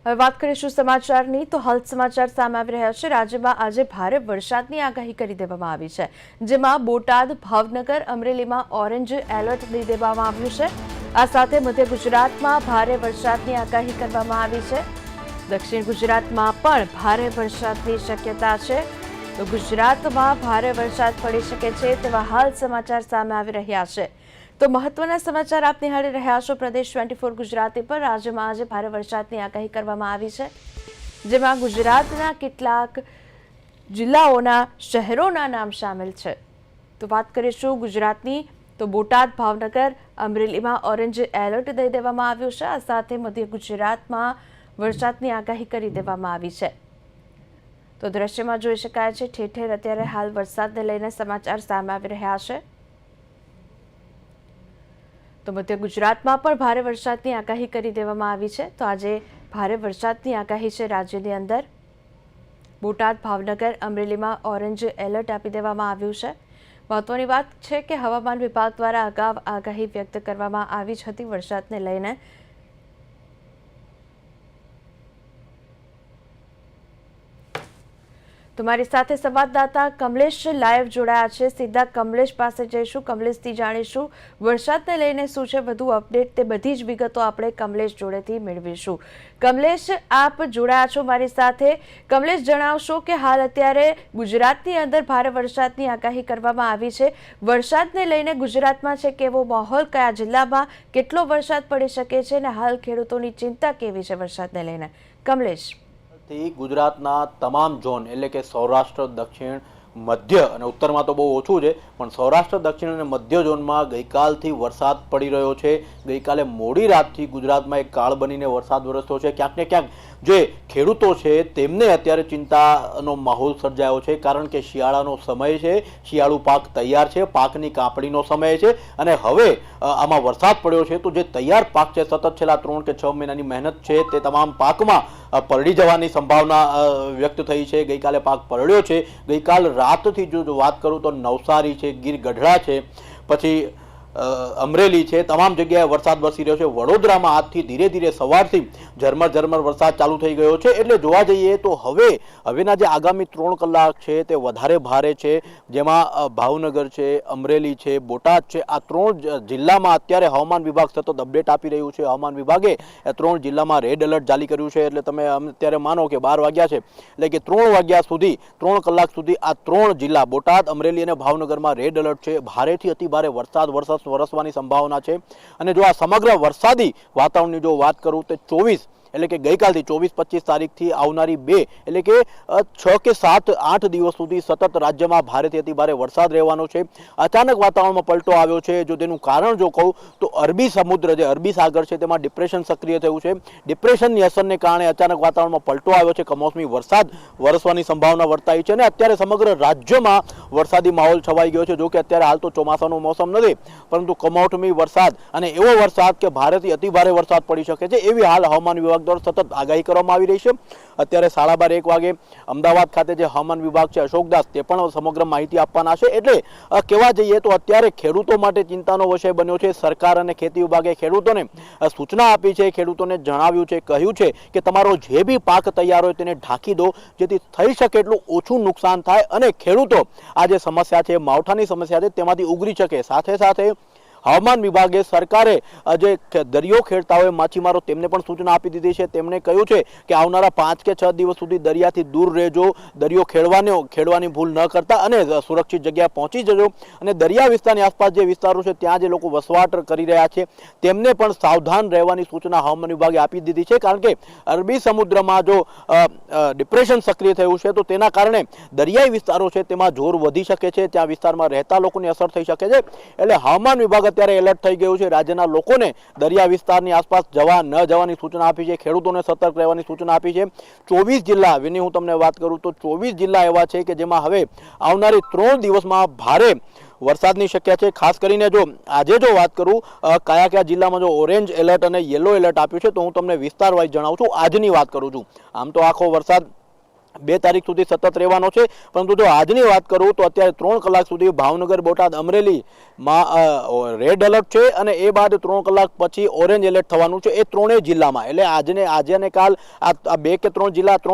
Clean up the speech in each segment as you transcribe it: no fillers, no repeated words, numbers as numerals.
હવે વાત કરીશું સમાચારની તો હાલ સમાચાર સામે આવી રહ્યા છે। રાજ્યમાં આજે ભારે વરસાદની આગાહી કરી દેવામાં આવી છે, જેમાં બોટાદ, ભાવનગર, અમરેલીમાં ઓરેન્જ એલર્ટ દઈ દેવામાં આવ્યું છે। આ સાથે મધ્ય ગુજરાતમાં ભારે વરસાદની આગાહી કરવામાં આવી છે। દક્ષિણ ગુજરાતમાં પણ ભારે વરસાદની શક્યતા છે, તો ગુજરાતમાં ભારે વરસાદ પડી શકે છે તેવા હાલ સમાચાર સામે આવી રહ્યા છે। તો મહત્વના સમાચાર આપ નિહાળી રહ્યા છો પ્રદેશ 24 ગુજરાતી પર। રાજ્યમાં આજે ભારે વરસાદની આગાહી કરવામાં આવી છે, જેમાં ગુજરાતના કેટલાક જિલ્લાઓના શહેરોના નામ સામેલ છે। તો વાત કરીશું ગુજરાતની તો બોટાદ, ભાવનગર, અમરેલીમાં ઓરેન્જ એલર્ટ દઈ દેવામાં આવ્યું છે। આ સાથે મધ્ય ગુજરાતમાં વરસાદની આગાહી કરી દેવામાં આવી છે। તો દ્રશ્યમાં જોઈ શકાય છે ઠેર ઠેર અત્યારે હાલ વરસાદને લઈને સમાચાર સામે આવી રહ્યા છે। તો મધ્ય ગુજરાતમાં પણ ભારે વરસાદની આગાહી કરી દેવામાં આવી છે। તો આજે ભારે વરસાદની આગાહી છે રાજ્યની અંદર। બોટાદ, ભાવનગર, અમરેલીમાં ઓરેન્જ એલર્ટ આપી દેવામાં આવ્યું છે। મહત્વની વાત છે કે હવામાન વિભાગ દ્વારા અગાઉ આગાહી વ્યક્ત કરવામાં આવી જ હતી વરસાદને લઈને। તમારી સાથે સંવાદદાતા કમલેશ લાઈવ જોડાયા છે। સીધા કમલેશ પાસે જઈશું, કમલેશથી જાણીશું વરસાદને લઈને શું છે વધુ અપડેટ, તે બધી જ વિગતો આપણે કમલેશ જોડેથી મેળવીશું। કમલેશ, આપ જોડાયા છો મારી સાથે। કમલેશ, જણાવશો કે હાલ અત્યારે ગુજરાતની અંદર ભારે વરસાદની આગાહી કરવામાં આવી છે, વરસાદને લઈને ગુજરાતમાં છે કેવો માહોલ, કયા જિલ્લામાં કેટલો વરસાદ પડી શકે છે અને હાલ ખેડૂતોની ચિંતા કેવી છે વરસાદને લઈને? કમલેશ, ગુજરાતના તમામ ઝોન એટલે કે સૌરાષ્ટ્ર, દક્ષિણ, મધ્ય અને ઉત્તરમાં તો બહુ ઓછું છે, પણ સૌરાષ્ટ્ર, દક્ષિણ અને મધ્ય ઝોનમાં ગઈકાલથી વરસાદ પડી રહ્યો છે। ગઈકાલે મોડી રાતથી ગુજરાતમાં એક કાળ બનીને વરસાદ વરસતો છે। ક્યાંક ને ક્યાંક જે ખેડૂતો છે તેમને અત્યારે ચિંતાનો માહોલ સર્જાયો છે, કારણ કે શિયાળાનો સમય છે, શિયાળુ પાક તૈયાર છે, પાકની કાપણીનો સમય છે અને હવે આમાં વરસાદ પડ્યો છે તો જે તૈયાર પાક છે, સતત છેલ્લા 3 કે 6 મહિનાની મહેનત છે તે તમામ પાકમાં પલળી જવાની સંભાવના વ્યક્ત થઈ છે। ગઈકાલે પાક પલળ્યો છે। ગઈકાલ રાતથી જો વાત કરું તો નવસારી છે, ગીર ગઢડા છે, પછી અમરેલી છે, તમામ જગ્યાએ વરસાદ વરસી રહ્યો છે। વડોદરામાં આજથી ધીરે ધીરે સવારથી ઝરમર વરસાદ ચાલુ થઈ ગયો છે। એટલે જોવા જઈએ તો હવેના જે આગામી 3 કલાક છે તે વધારે ભારે છે, જેમાં ભાવનગર છે, અમરેલી છે, બોટાદ છે, આ 3 જિલ્લામાં અત્યારે હવામાન વિભાગ સતત અપડેટ આપી રહ્યું છે। હવામાન વિભાગે 3 જિલ્લામાં રેડ એલર્ટ જારી કર્યું છે। એટલે તમે અત્યારે માનો કે 12 વાગ્યા છે, એટલે કે 3 વાગ્યા સુધી 3 કલાક સુધી આ 3 જિલ્લા બોટાદ, અમરેલી અને ભાવનગરમાં રેડ એલર્ટ છે। ભારેથી અતિ ભારે વરસાદ વરસવાની સંભાવના છે। અને જો આ સમગ્ર વરસાદી વાતાવરણની જો વાત કરું તો 24 એટલે કે ગઈકાલથી 24-25 તારીખથી આવનારી 2 એટલે કે 6 કે 7 8 દિવસ સુધી સતત રાજ્યમાં ભારેથી અતિ ભારે વરસાદ રહેવાનો છે। અચાનક વાતાવરણમાં પલટો આવ્યો છે। જો તેનું કારણ જો કહું તો અરબી સમુદ્ર, જે અરબી સાગર છે તેમાં ડિપ્રેશન સક્રિય થયું છે। ડિપ્રેશનની અસરને કારણે અચાનક વાતાવરણમાં પલટો આવ્યો છે, કમોસમી વરસાદ વરસવાની સંભાવના વર્તાઈ છે અને અત્યારે સમગ્ર રાજ્યમાં વરસાદી માહોલ છવાઈ ગયો છે। જો કે અત્યારે હાલ તો ચોમાસાનું મોસમ નથી, પરંતુ કમોસમી વરસાદ અને એવો વરસાદ કે ભારેથી અતિ ભારે વરસાદ પડી શકે છે એવી હાલ હવામાન વિભાગ દ્વારા સતત આગાહી કરવામાં આવી રહી છે। અત્યારે 12:30 વાગે અમદાવાદ ખાતે જે હવામાન વિભાગ છે અશોકદાસ, તે પણ સમગ્ર માહિતી આપવાના છે। એટલે કહેવા જઈએ તો અત્યારે ખેડૂતો માટે ચિંતાનો વિષય બન્યો છે। સરકાર અને ખેતી વિભાગે ખેડૂતોને સૂચના આપી છે, ખેડૂતોને જણાવ્યું છે, કહ્યું છે કે તમારો જે બી પાક તૈયાર હોય તેને ઢાંકી દો, જેથી થઈ શકે એટલું ઓછું નુકસાન થાય અને ખેડૂતો આ જે સમસ્યા છે, માવઠાની સમસ્યા છે, તેમાંથી ઉગરી શકે। સાથે સાથે હવામાન વિભાગે, સરકારે જે દરિયો ખેડતા હોય માછીમારો તેમને પણ સૂચના આપી દીધી છે। તેમણે કહ્યું છે કે આવનારા 5 કે 6 દિવસ સુધી દરિયાથી દૂર રહેજો, દરિયો ખેડવાની ભૂલ ન કરતા અને સુરક્ષિત જગ્યાએ પહોંચી જજો અને દરિયા વિસ્તારની આસપાસ જે વિસ્તારો છે ત્યાં જે લોકો વસવાટ કરી રહ્યા છે તેમને પણ સાવધાન રહેવાની સૂચના હવામાન વિભાગે આપી દીધી છે। કારણ કે અરબી સમુદ્રમાં જો ડિપ્રેશન સક્રિય થયું છે તો તેના કારણે દરિયાઈ વિસ્તારો છે તેમાં જોર વધી શકે છે, ત્યાં વિસ્તારમાં રહેતા લોકોની અસર થઈ શકે છે। એટલે હવામાન વિભાગ અત્યારે એલર્ટ થઈ ગયું છે। રાજ્યના લોકોને દરિયા વિસ્તારની આસપાસ ન જવાની સૂચના આપી છે, ખેડૂતોને સતર્ક રહેવાની સૂચના આપી છે। 24 જિલ્લા, વિની હું તમને વાત કરું તો 24 જિલ્લા એવા છે કે જેમાં હવે આવનારી 3 દિવસમાં ભારે વરસાદની શક્યતા છે। ખાસ કરીને જો આજે જો વાત કરું કયા જિલ્લામાં જો ઓરેન્જ એલર્ટ અને યલો એલર્ટ આપ્યું છે તો હું તમને વિસ્તાર વાઇઝ જણાવું છું। આજની વાત કરું છું, આમ તો આખો વરસાદ 2 તારીખ સુધી સતત રહેવાનો છે। પરંતુ જો આજની વાત કરું તો અત્યારે 3 કલાક સુધી ભાવનગર, બોટાદ, અમરેલીમાં રેડ એલર્ટ છે અને એ બાદ 3 કલાક પછી ઓરેન્જ એલર્ટ થવાનું છે એ ત્રણેય જિલ્લામાં। એટલે આજે અને કાલ આ 2 કે 3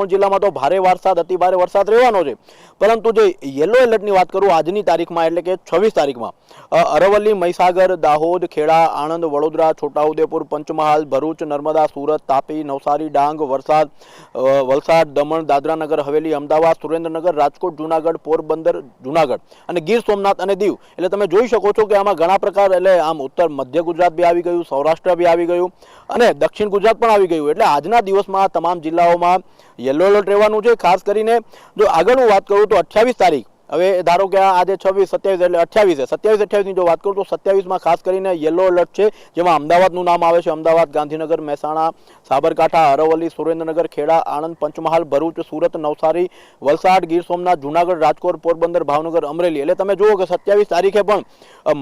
જિલ્લામાં તો ભારે વરસાદ, અતિ ભારે વરસાદ રહેવાનો છે। પરંતુ જે યલો એલર્ટની વાત કરું આજની તારીખમાં એટલે કે 26 તારીખમાં અરવલ્લી, મહીસાગર, દાહોદ, ખેડા, આણંદ, વડોદરા, છોટાઉદેપુર, પંચમહાલ, ભરૂચ, નર્મદા, સુરત, તાપી, નવસારી, ડાંગ, વલસાડ, દમણ, દાદરાનગર હવેલી, અમદાવાદ, સુરેન્દ્રનગર, રાજકોટ, જુનાગઢ, પોરબંદર, જુનાગઢ અને ગીર સોમનાથ અને દીવ। એટલે તમે જોઈ શકો છો કે આમાં ઘણા પ્રકાર, એટલે આમ ઉત્તર મધ્ય ગુજરાત બી આવી ગયું, સૌરાષ્ટ્ર બી આવી ગયું અને દક્ષિણ ગુજરાત પણ આવી ગયું। એટલે આજના દિવસમાં તમામ જિલ્લાઓમાં યલો એલર્ટ રહેવાનું છે। ખાસ કરીને જો આગળનું વાત કરું તો 28 તારીખ, હવે ધારો કે આજે 26, 27 એટલે 28 છે, 27, 28ની જો વાત કરું તો 27માં ખાસ કરીને યલો એલર્ટ છે, જેમાં અમદાવાદનું નામ આવે છે। અમદાવાદ, ગાંધીનગર, મહેસાણા, સાબરકાંઠા, અરવલ્લી, સુરેન્દ્રનગર, ખેડા, આણંદ, પંચમહાલ, ભરૂચ, સુરત, નવસારી, વલસાડ, ગીર સોમનાથ, જુનાગઢ, રાજકોટ, પોરબંદર, ભાવનગર, અમરેલી। એટલે તમે જુઓ કે 27 તારીખે પણ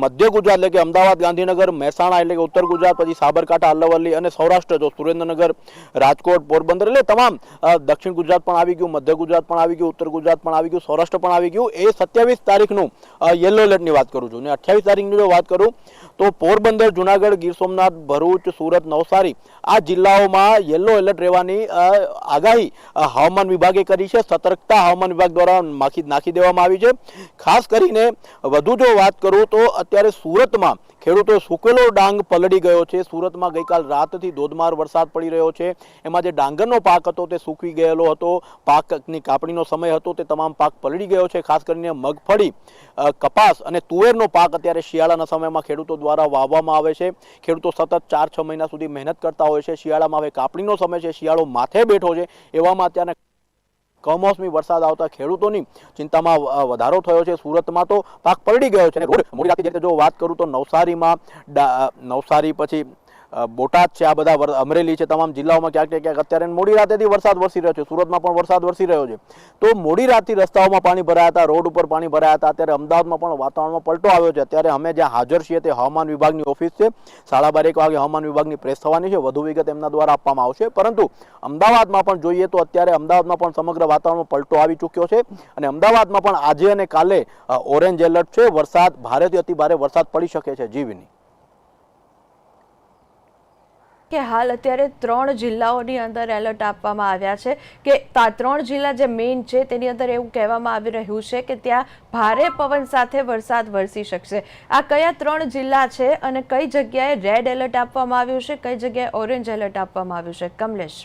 મધ્ય ગુજરાત એટલે કે અમદાવાદ, ગાંધીનગર, મહેસાણા એટલે કે ઉત્તર ગુજરાત, પછી સાબરકાંઠા, અરવલ્લી અને સૌરાષ્ટ્ર જો સુરેન્દ્રનગર, રાજકોટ, પોરબંદર એટલે તમામ દક્ષિણ ગુજરાત પણ આવી ગયું, મધ્ય ગુજરાત પણ આવી ગયું, ઉત્તર ગુજરાત પણ આવી ગયું, સૌરાષ્ટ્ર પણ આવી ગયું। એ 27 તારીખનું યલો એલર્ટની વાત કરું છું। અને 28 તારીખની જો વાત કરું તો પોરબંદર, જુનાગઢ, ગીર સોમનાથ, ભરૂચ, સુરત, નવસારી આ જિલ્લાઓમાં યલો એલર્ટ રહેવાની આગાહી હવામાન વિભાગે કરી છે। સતર્કતા હવામાન વિભાગ દ્વારા નાખી દેવામાં આવી છે। ખાસ કરીને વધુ જો વાત કરું તો અત્યારે સુરતમાં ખેડૂતો સૂકેલો ડાંગ પલળી ગયો છે। સુરતમાં ગઈકાલ રાતથી ધોધમાર વરસાદ પડી રહ્યો છે। એમાં જે ડાંગરનો પાક હતો તે સૂકી ગયેલો હતો, પાકની કાપણીનો સમય હતો, તે તમામ પાક પલળી ગયો છે। ખાસ કરીને મગફળી, કપાસ અને તુવેરનો પાક અત્યારે શિયાળાના સમયમાં ખેડૂતો દ્વારા વાવવામાં આવે છે। ખેડૂતો સતત 4-6 મહિના સુધી મહેનત કરતા હોય છે। શિયાળામાં હવે કાપણીનો સમય છે, શિયાળો માથે બેઠો છે, એવામાં અત્યારે કમોસમી વરસાદ આવતા ખેડૂતોની ચિંતામાં વધારો થયો છે। સુરતમાં તો પાક પલળી ગયો છે। મોડી રાતે જો વાત કરું તો નવસારી પછી બોટાદ છે, આ બધા અમરેલી છે, તમામ જિલ્લાઓમાં ક્યાંક ને ક્યાંક અત્યારે મોડી રાતેથી વરસાદ વરસી રહ્યો છે। સુરતમાં પણ વરસાદ વરસી રહ્યો છે। તો મોડી રાતથી રસ્તાઓમાં પાણી ભરાયા હતા, રોડ ઉપર પાણી ભરાયા હતા। અત્યારે અમદાવાદમાં પણ વાતાવરણમાં પલટો આવ્યો છે। અત્યારે અમે જ્યાં હાજર છીએ તે હવામાન વિભાગની ઓફિસ છે। 1:30 વાગે હવામાન વિભાગની પ્રેસ થવાની છે, વધુ વિગત એમના દ્વારા આપવામાં આવશે। પરંતુ અમદાવાદમાં પણ જોઈએ તો અત્યારે અમદાવાદમાં પણ સમગ્ર વાતાવરણમાં પલટો આવી ચૂક્યો છે અને અમદાવાદમાં પણ આજે અને કાલે ઓરેન્જ એલર્ટ છે। વરસાદ, ભારેથી અતિ ભારે વરસાદ પડી શકે છે। જીવીની કે હાલ અત્યારે 3 જિલ્લાઓની અંદર એલર્ટ આપવામાં આવ્યા છે કે 3 જિલ્લા જે મેઇન છે તેની અંદર એવું કહેવામાં આવી રહ્યું છે કે ત્યાં ભારે પવન સાથે વરસાદ વરસી શકશે। આ કયા 3 જિલ્લા છે અને કઈ જગ્યાએ રેડ એલર્ટ આપવામાં આવ્યું છે, કઈ જગ્યાએ ઓરેન્જ એલર્ટ આપવામાં આવ્યું છે? કમલેશ,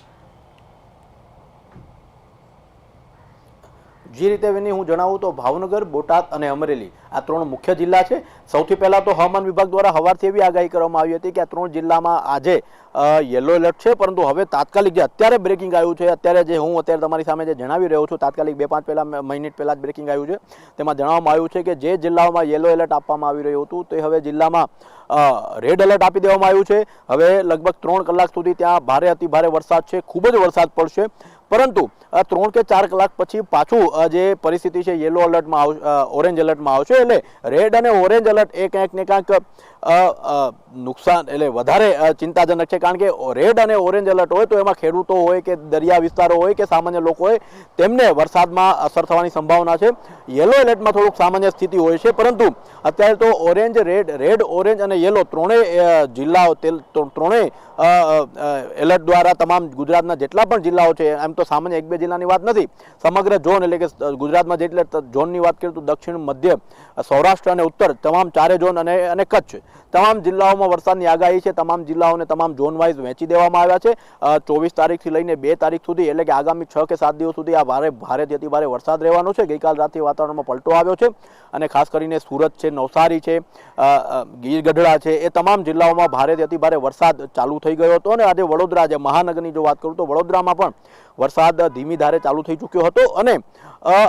જે રીતે વિની હું જણાવું તો ભાવનગર, બોટાદ અને અમરેલી આ 3 મુખ્ય જિલ્લા છે। સૌથી પહેલા તો હવામાન વિભાગ દ્વારા સવારથી એવી આગાહી કરવામાં આવી હતી કે આ 3 જિલ્લામાં આજે યલો એલર્ટ છે। પરંતુ હવે તાત્કાલિક જે અત્યારે બ્રેકિંગ આવ્યું છે, અત્યારે તમારી સામે જે જણાવી રહ્યો છું, તાત્કાલિક 2-5 મિનિટ પહેલા જ બ્રેકિંગ આવ્યું છે। તેમાં જણાવવામાં આવ્યું છે કે જે જિલ્લાઓમાં યલો એલર્ટ આપવામાં આવી રહ્યું હતું તે હવે જિલ્લામાં રેડ એલર્ટ આપી દેવામાં આવ્યું છે। હવે લગભગ 3 કલાક સુધી ત્યાં ભારે અતિ ભારે વરસાદ છે, ખૂબ જ વરસાદ પડશે। પરંતુ 3 કે 4 કલાક પછી પાછું જે પરિસ્થિતિ છે યલો એલર્ટમાં ઓરેન્જ એલર્ટમાં આવશે। એટલે રેડ અને ઓરેન્જ એલર્ટ એ ક્યાંક ને ક્યાંક નુકસાન એટલે વધારે ચિંતાજનક છે। કારણ કે રેડ અને ઓરેન્જ એલર્ટ હોય તો એમાં ખેડૂતો હોય કે દરિયા વિસ્તારો હોય કે સામાન્ય લોકો હોય તેમને વરસાદમાં અસર થવાની સંભાવના છે। યલો એલર્ટમાં થોડુંક સામાન્ય સ્થિતિ હોય છે, પરંતુ અત્યારે તો ઓરેન્જ, રેડ, ઓરેન્જ અને યલો ત્રણેય જિલ્લાઓ ત્રણેય એલર્ટ દ્વારા તમામ ગુજરાતના જેટલા પણ જિલ્લાઓ છે, એમ તો સામાન્ય 1-2 જિલ્લાની વાત નથી, સમગ્ર ઝોન એટલે કે ગુજરાતમાં જેટલે ઝોનની વાત કરીએ તો દક્ષિણ, મધ્ય, સૌરાષ્ટ્ર અને ઉત્તર તમામ 4 ઝોન અને કચ્છ તમામ જિલ્લાઓમાં વરસાદની આગાહી છે। તમામ જિલ્લાઓને તમામ ઝોન વાઇઝ વહેંચી દેવામાં આવ્યા છે। 24 તારીખથી લઈને 2 તારીખ સુધી એટલે કે આગામી 6 કે 7 દિવસ સુધી આ ભારેથી અતિ ભારે વરસાદ રહેવાનો છે। ગઈકાલ રાતથી વાતાવરણમાં પલટો આવ્યો છે અને ખાસ કરીને સુરત છે, નવસારી છે, ગીર ગઢડા છે, એ તમામ જિલ્લાઓમાં ભારેથી અતિ ભારે વરસાદ ચાલુ થઈ ગયો હતો। અને આજે વડોદરા જે મહાનગરની જો વાત કરું તો વડોદરામાં પણ વરસાદ ધીમી ધારે ચાલુ થઈ ચૂક્યો હતો અને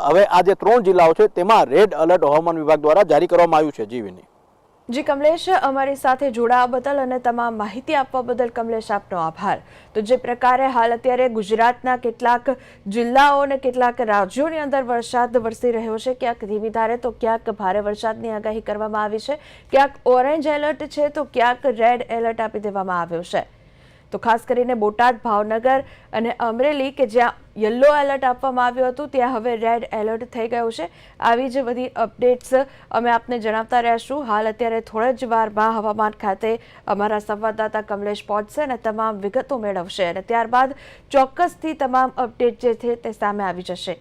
હવે આ જે 3 જિલ્લાઓ છે તેમાં રેડ એલર્ટ હવામાન વિભાગ દ્વારા જારી કરવામાં આવ્યું છે। જીવીની જી કમલેશ, અમારી સાથે જોડાવા બદલ અને તમામ માહિતી આપવા બદલ કમલેશ આપનો આભાર। તો જે પ્રકારે હાલ અત્યારે ગુજરાતના કેટલાક જિલ્લાઓ અને કેટલાક રાજ્યોની અંદર વરસાદ વરસી રહ્યો છે, ક્યાંક ધીમી ધારે તો ક્યાંક ભારે વરસાદની આગાહી કરવામાં આવી છે, ક્યાંક ઓરેન્જ એલર્ટ છે તો ક્યાંક રેડ એલર્ટ આપી દેવામાં આવ્યો છે। તો ખાસ કરીને બોટાદ, ભાવનગર અને અમરેલી કે જ્યાં યલો એલર્ટ આપવામાં આવ્યું હતું ત્યાં હવે રેડ એલર્ટ થઈ ગયું છે. આવી જ બધી અપડેટ્સ અમે આપને જણાવતા રહીશું. હાલ અત્યારે થોડા જ વારમાં હવામાન ખાતે અમારા સંવાદદાતા કમલેશ પહોંચશે અને તમામ વિગતો મેળવશે અને ત્યારબાદ ચોક્કસથી તમામ અપડેટ જે છે તે સામે આવી જશે.